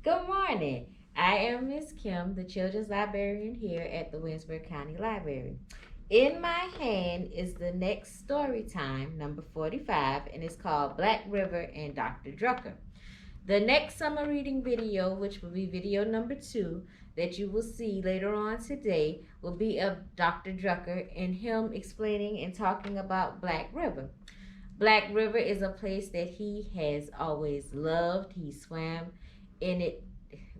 Good morning. I am Miss Kim, the children's librarian here at the Winsburg County Library. In my hand is the next story time, number 45, and it's called Black River and Dr. Drucker. The next summer reading video, which will be video number 2, that you will see later on today, will be of Dr. Drucker and him explaining and talking about Black River. Black River is a place that he has always loved. He swam in it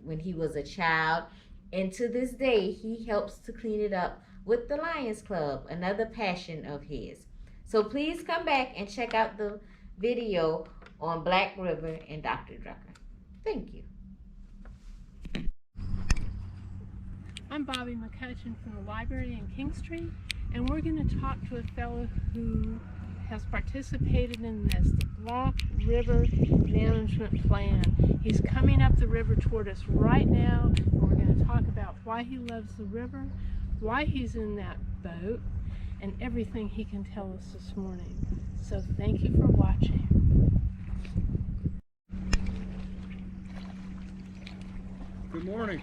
when he was a child, and to this day, he helps to clean it up with the Lions Club, another passion of his. So please come back and check out the video on Black River and Dr. Drucker. Thank you. I'm Bobby McCutcheon from the library in Kingstree, and we're going to talk to a fellow who has participated in this, the Black River Management Plan. He's coming up the river toward us right now, and we're going to talk about why he loves the river, why he's in that boat, and everything he can tell us this morning. So thank you for watching. Good morning.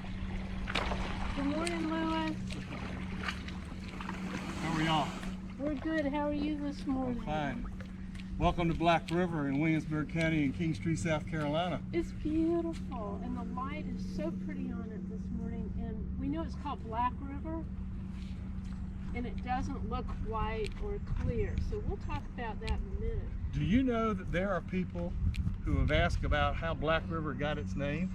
Good morning, Lewis. How are y'all? We're good. How are you this morning? I'm fine. Welcome to Black River in Williamsburg County in Kingstree, South Carolina. It's beautiful, and the light is so pretty on it this morning. And we know it's called Black River, and it doesn't look white or clear. So we'll talk about that in a minute. Do you know that there are people who have asked about how Black River got its name?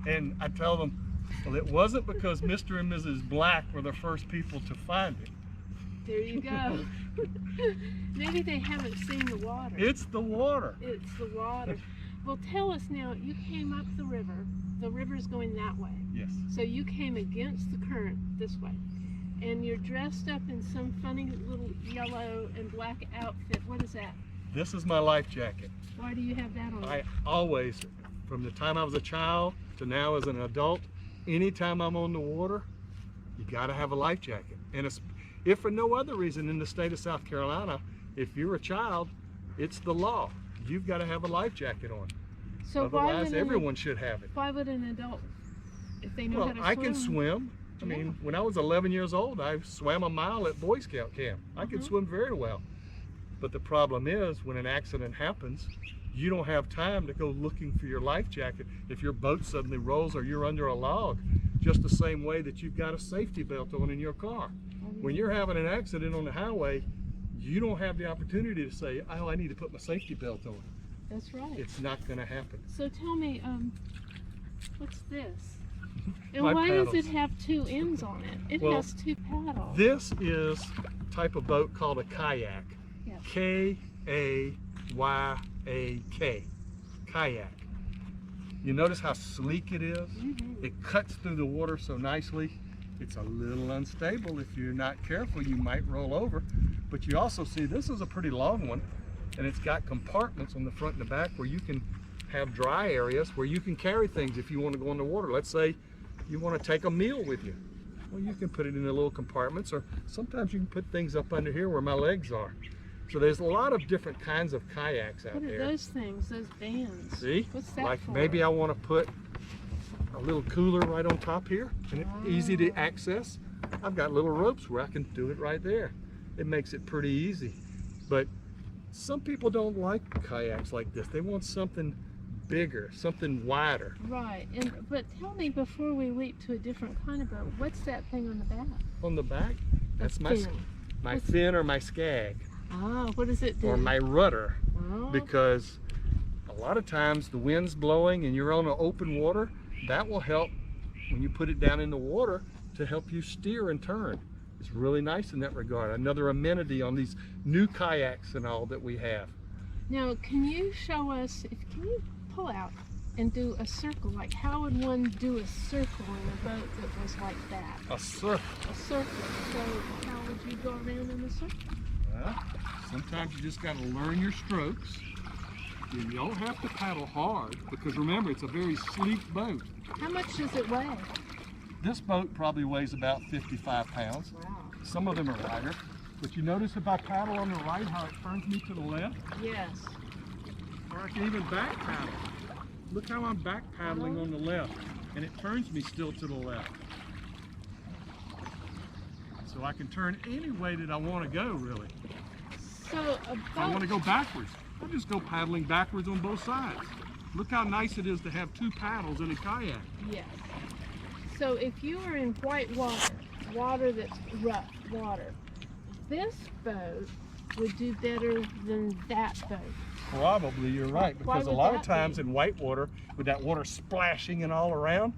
And I tell them, well, it wasn't because Mr. and Mrs. Black were the first people to find it. There you go. Maybe they haven't seen the water. It's the water. It's the water. Well, tell us now, you came up the river. The river's going that way. Yes. So you came against the current this way. And you're dressed up in some funny little yellow and black outfit. What is that? This is my life jacket. Why do you have that on? I always, from the time I was a child to now as an adult, anytime I'm on the water, you gotta have a life jacket. And it's, if for no other reason in the state of South Carolina, if you're a child, it's the law. You've got to have a life jacket on. So otherwise, everyone should have it. Why would an adult, if they know Well, how to swim? I can swim. I mean, when I was 11 years old, I swam a mile at Boy Scout camp. I could swim very well. But the problem is, when an accident happens, you don't have time to go looking for your life jacket if your boat suddenly rolls or you're under a log. Just the same way that you've got a safety belt on in your car. When you're having an accident on the highway, you don't have the opportunity to say, oh, I need to put my safety belt on. That's right. It's not going to happen. So tell me, what's this? And My why paddles. does it have two ends on it? It Well, has two paddles. This is a type of boat called a kayak. Yes. K-A-Y-A-K. Kayak. You notice how sleek it is? It cuts through the water so nicely. It's a little unstable. If you're not careful, you might roll over. But you also see this is a pretty long one, and it's got compartments on the front and the back where you can have dry areas where you can carry things if you want to go in the water. Let's say you want to take a meal with you. Well, you can put it in the little compartments, or sometimes you can put things up under here where my legs are. So there's a lot of different kinds of kayaks out What there. are those things, those bands? See? What's that Like for? maybe I want to put a little cooler right on top here, and it's easy to access. I've got little ropes where I can do it right there. It makes it pretty easy. But some people don't like kayaks like this. They want something bigger, something wider. Right. But tell me, before we leap to a different kind of boat, what's that thing on the back? On the back, that's my fin. my fin or my skag, Ah, what does it do? or my rudder. Oh, Because a lot of times the wind's blowing and you're on an open water, that will help when you put it down in the water to help you steer and turn. It's really nice in that regard. Another amenity on these new kayaks and all that we have. Now, can you show us, can you pull out and do a circle? Like, how would one do a circle in a boat that was like that? A circle. A circle. So how would you go around in a circle? Well, sometimes you just got to learn your strokes. You don't have to paddle hard because remember, it's a very sleek boat. How much does it weigh? This boat probably weighs about 55 pounds. Wow. Some of them are lighter. But you notice if I paddle on the right how it turns me to the left? Yes. Or I can even back paddle. Look how I'm back paddling on the left, and it turns me still to the left. So I can turn any way that I want to go, really. So If I want to go backwards, I'll just go paddling backwards on both sides. Look how nice it is to have two paddles in a kayak. yes. So if you are in white water, water that's rough water, this boat would do better than that boat. Probably, you're right, Why because a would lot of that times be? in white water, with that water splashing and all around,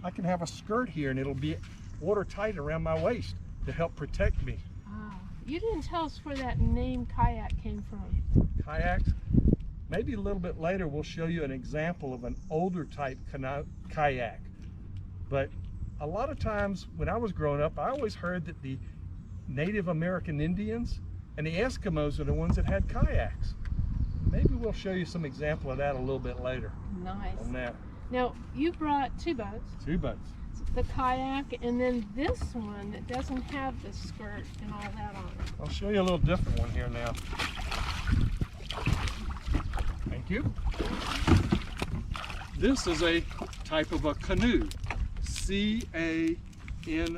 I can have a skirt here and it'll be watertight around my waist to help protect me. Ah, you didn't tell us where that name kayak came from. Kayaks, maybe a little bit later we'll show you an example of an older type kayak. But a lot of times when I was growing up, I always heard that the Native American Indians and the Eskimos are the ones that had kayaks. Maybe we'll show you some example of that a little bit later Nice. on that. Now, you brought two boats, Two boats. the kayak and then this one that doesn't have the skirt and all that on it. I'll show you a little different one here now. Thank you. This is a type of a canoe.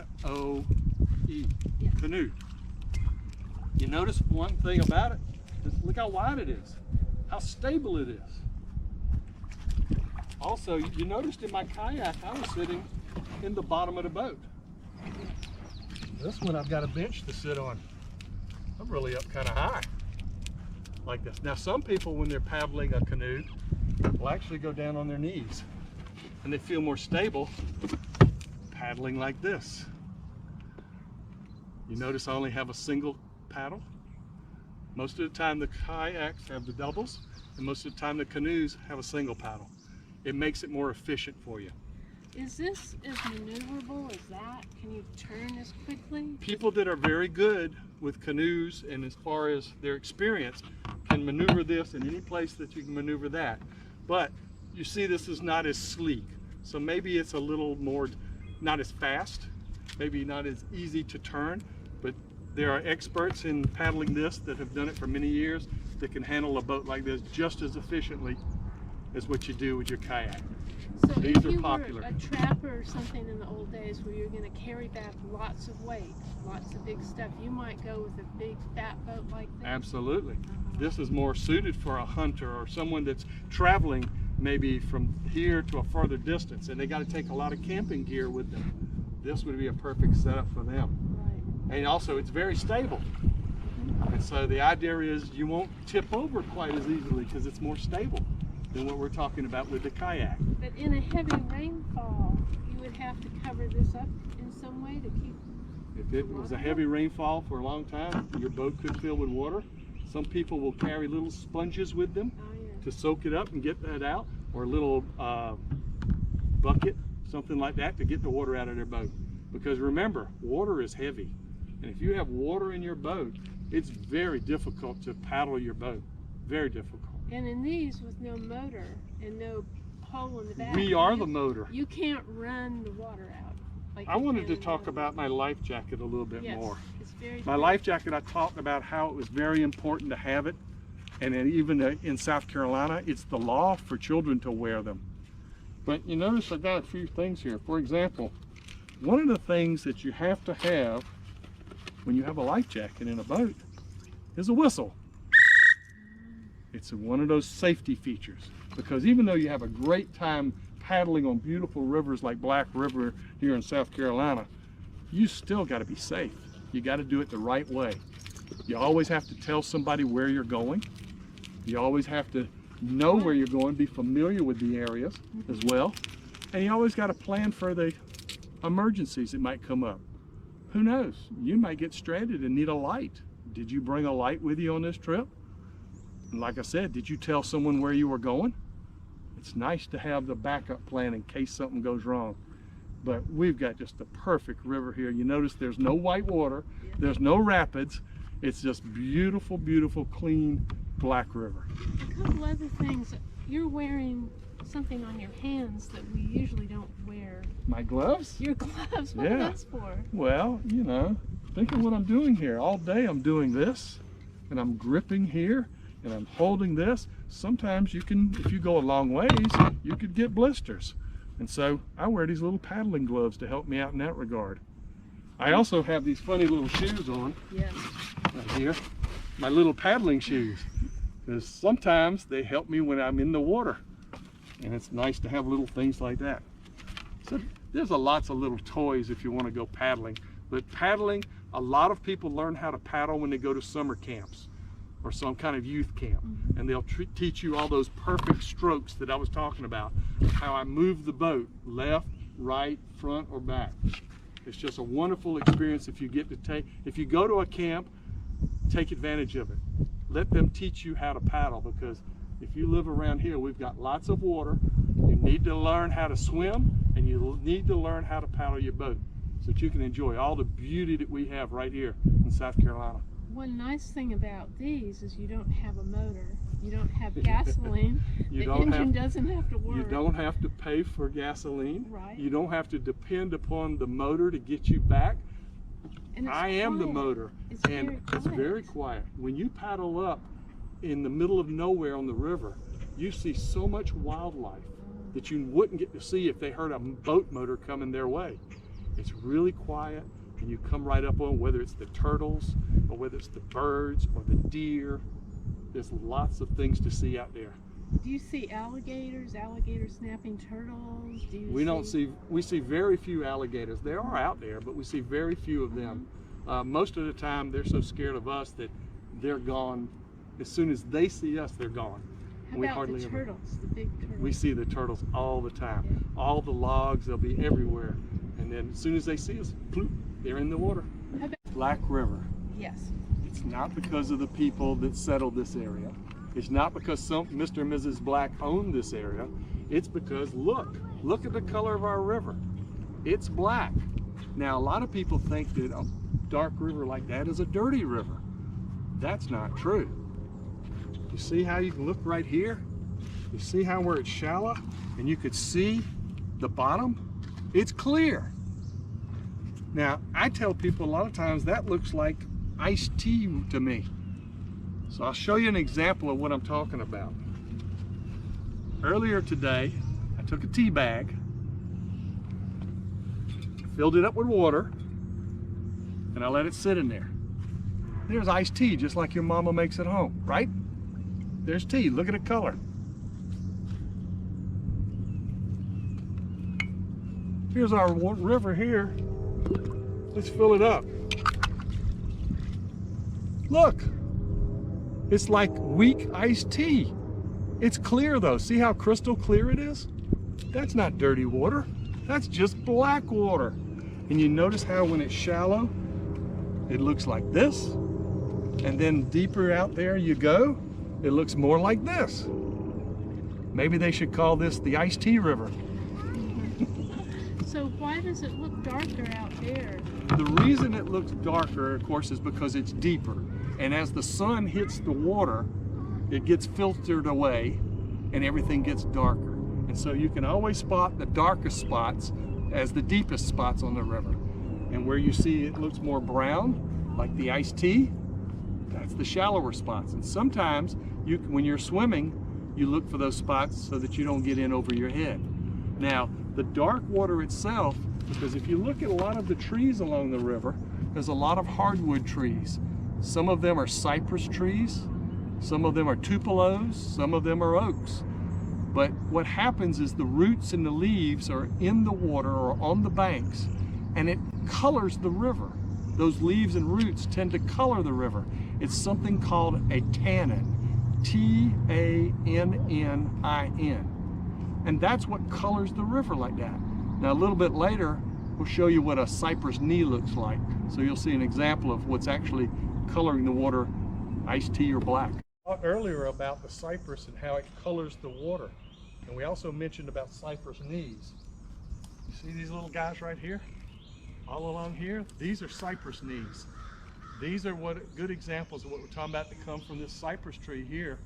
C-A-N-O-E. Yeah. Canoe. You notice one thing about it? Just look how wide it is. How stable it is. Also, you noticed in my kayak, I was sitting in the bottom of the boat. This one I've got a bench to sit on. I'm really up kind of high, like this. Now some people, when they're paddling a canoe, will actually go down on their knees, and they feel more stable paddling like this. You notice I only have a single paddle. Most of the time the kayaks have the doubles, and most of the time the canoes have a single paddle. It makes it more efficient for you. Is this as maneuverable as that? Can you turn as quickly? People that are very good with canoes and as far as their experience can maneuver this in any place that you can maneuver that. But you see this is not as sleek. So maybe it's a little more, not as fast, maybe not as easy to turn, but there are experts in paddling this that have done it for many years that can handle a boat like this just as efficiently as what you do with your kayak. So These if are you popular. were a trapper or something in the old days where you're going to carry back lots of weight, lots of big stuff, you might go with a big fat boat like this? Absolutely. This is more suited for a hunter or someone that's traveling maybe from here to a further distance and they got to take a lot of camping gear with them. This would be a perfect setup for them. Right. And also it's very stable. And so the idea is you won't tip over quite as easily because it's more stable than what we're talking about with the kayak. But in a heavy rainfall, you would have to cover this up in some way to keep... If it was a heavy rainfall for a long time, your boat could fill with water. Some people will carry little sponges with them Oh, yeah. to soak it up and get that out, or a little bucket, something like that, to get the water out of their boat. Because remember, water is heavy. And if you have water in your boat, it's very difficult to paddle your boat. Very difficult. And in these, with no motor and no pole in the back, We are the motor. you can't run the water out. Like I you wanted can to in talk other about my life jacket a little bit Yes, more. it's very My life jacket, I talked about how it was very important to have it. And then even in South Carolina, it's the law for children to wear them. But you notice I've got a few things here. For example, one of the things that you have to have when you have a life jacket in a boat is a whistle. It's one of those safety features, because even though you have a great time paddling on beautiful rivers like Black River here in South Carolina, you still got to be safe. You got to do it the right way. You always have to tell somebody where you're going. You always have to know where you're going, be familiar with the areas as well. And you always got to plan for the emergencies that might come up. Who knows? You might get stranded and need a light. Did you bring a light with you on this trip? And like I said, did you tell someone where you were going? It's nice to have the backup plan in case something goes wrong. But we've got just the perfect river here. You notice there's no white water, there's no rapids. It's just beautiful, beautiful, clean Black River. A couple other things. You're wearing something on your hands that we usually don't wear. My gloves? Your gloves, what are Yeah. those for? Well, you know, think of what I'm doing here. All day I'm doing this, and I'm gripping here. and I'm holding this. Sometimes you can, if you go a long ways, you could get blisters. And so I wear these little paddling gloves to help me out in that regard. I also have these funny little shoes on Yes. right here, my little paddling shoes, because sometimes they help me when I'm in the water. And it's nice to have little things like that. So there's lots of little toys if you want to go paddling. But paddling, a lot of people learn how to paddle when they go to summer camps or some kind of youth camp. And they'll teach you all those perfect strokes that I was talking about, how I move the boat, left, right, front, or back. It's just a wonderful experience if you get to if you go to a camp, take advantage of it. Let them teach you how to paddle, because if you live around here, we've got lots of water. You need to learn how to swim, and you need to learn how to paddle your boat so that you can enjoy all the beauty that we have right here in South Carolina. One nice thing about these is you don't have a motor. You don't have gasoline. The engine doesn't have to work. You don't have to pay for gasoline. Right. You don't have to depend upon the motor to get you back. And it's I am the quiet. motor, It's and very it's very quiet. When you paddle up in the middle of nowhere on the river, you see so much wildlife that you wouldn't get to see if they heard a boat motor coming their way. It's really quiet, and you come right up on, whether it's the turtles or whether it's the birds or the deer. There's lots of things to see out there. Do you see alligators, alligator snapping turtles? We see very few alligators. They are out there, but we see very few of them. Most of the time, they're so scared of us that they're gone. As soon as they see us, they're gone. How We about hardly the ever. turtles, the big turtles? We see the turtles all the time. All the logs, they'll be everywhere. And then as soon as they see us, ploop, they're in the water. How about, Black River. yes. It's not because of the people that settled this area. It's not because Mr. and Mrs. Black owned this area. It's because look at the color of our river. It's black. Now, a lot of people think that a dark river like that is a dirty river. That's not true. You see how you can look right here? You see how where it's shallow and you could see the bottom? It's clear. Now, I tell people a lot of times that looks like iced tea to me. So I'll show you an example of what I'm talking about. Earlier today, I took a tea bag, filled it up with water, and I let it sit in there. There's iced tea, just like your mama makes at home, right? There's tea, look at the color. Here's our river here. Let's fill it up. Look, it's like weak iced tea. It's clear though. See how crystal clear it is? That's not dirty water. That's just black water. And you notice how when it's shallow, it looks like this. And then deeper out there you go, it looks more like this. Maybe they should call this the iced tea river. So why does it look darker out there? The reason it looks darker, of course, is because it's deeper. And as the sun hits the water, it gets filtered away and everything gets darker. And so you can always spot the darkest spots as the deepest spots on the river. And where you see it looks more brown, like the iced tea, that's the shallower spots. And sometimes when you're swimming, you look for those spots so that you don't get in over your head. Now, the dark water itself, because if you look at a lot of the trees along the river, there's a lot of hardwood trees. Some of them are cypress trees, some of them are tupelos, some of them are oaks. But what happens is the roots and the leaves are in the water or on the banks, and it colors the river. Those leaves and roots tend to color the river. It's something called a tannin, T-A-N-N-I-N. And that's what colors the river like that. Now a little bit later, we'll show you what a cypress knee looks like. So you'll see an example of what's actually coloring the water, iced tea or black. I talked earlier about the cypress and how it colors the water. And we also mentioned about cypress knees. You see these little guys right here? All along here, these are cypress knees. These are good examples of what we're talking about that come from this cypress tree here.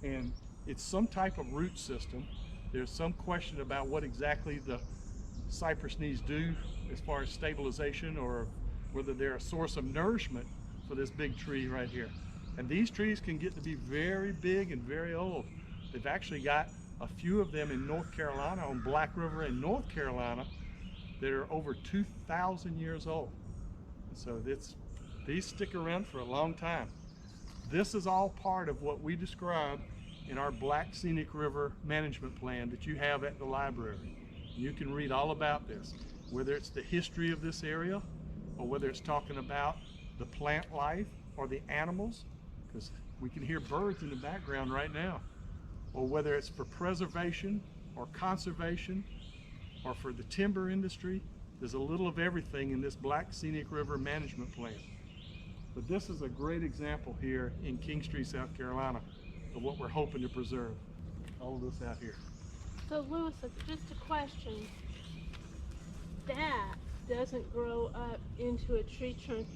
And it's some type of root system. There's some question about what exactly the cypress knees do as far as stabilization or whether they're a source of nourishment for this big tree right here. And these trees can get to be very big and very old. They've actually got a few of them in North Carolina, on Black River in North Carolina, that are over 2,000 years old. So these stick around for a long time. This is all part of what we describe in our Black Scenic River Management Plan that you have at the library. You can read all about this, whether it's the history of this area, or whether it's talking about the plant life or the animals, because we can hear birds in the background right now, or whether it's for preservation or conservation or for the timber industry. There's a little of everything in this Black Scenic River Management Plan. But this is a great example here in Kingstree, South Carolina, of what we're hoping to preserve. All of this out here. So Lewis, just a question. That doesn't grow up into a tree trunk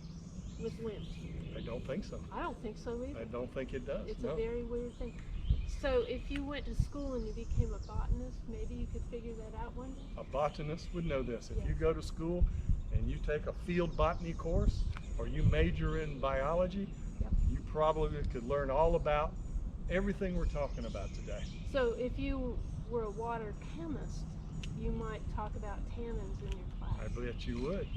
with limbs. I don't think so. I don't think so either. I don't think it does. It's no. a very weird thing. So if you went to school and you became a botanist, maybe you could figure that out one day? A botanist would know this. If Yeah. you go to school and you take a field botany course, or you major in biology, Yep. you probably could learn all about everything we're talking about today. So if you were a water chemist, you might talk about tannins in your class. I bet you would.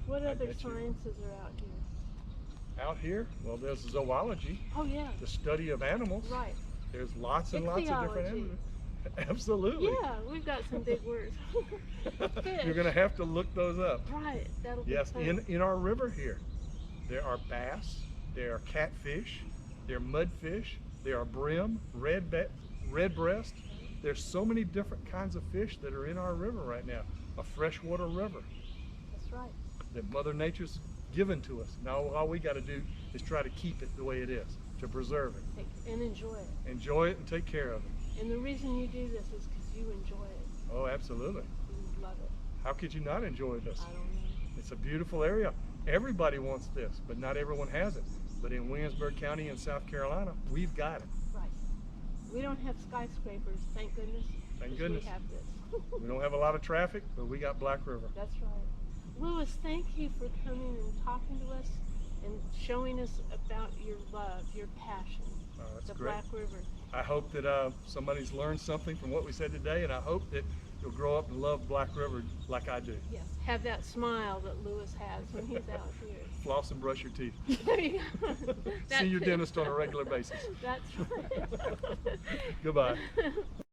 What I other bet you would. sciences are out here? Out here, well, there's zoology, Oh yeah, the study of animals. right. There's lots and lots of different Ichthyology. animals. Absolutely. Yeah, we've got some big words. Fish. You're going to have to look those up. Right, that'll be Yes, fun. in our river here, there are bass, there are catfish, there are mudfish, there are brim, red breast. There's so many different kinds of fish that are in our river right now, a freshwater river That's right. that Mother Nature's given to us. Now all we got to do is try to keep it the way it is, to preserve it. And enjoy it. Enjoy it and take care of it. And the reason you do this is because you enjoy it. Oh, absolutely. You love it. How could you not enjoy this? I don't know. It's a beautiful area. Everybody wants this, but not everyone has it. But in Williamsburg County in South Carolina, we've got it. Right. We don't have skyscrapers, thank goodness. Thank 'cause goodness. We have this. We don't have a lot of traffic, but we got Black River. That's right. Lewis, thank you for coming and talking to us and showing us about your love, your passion, Oh, that's the great. Black River. I hope that somebody's learned something from what we said today, and I hope that you'll grow up and love Black River like I do. Yes. Have that smile that Lewis has when he's out here. Floss and brush your teeth. There you go. See your That's it. dentist on a regular basis. That's right. Goodbye.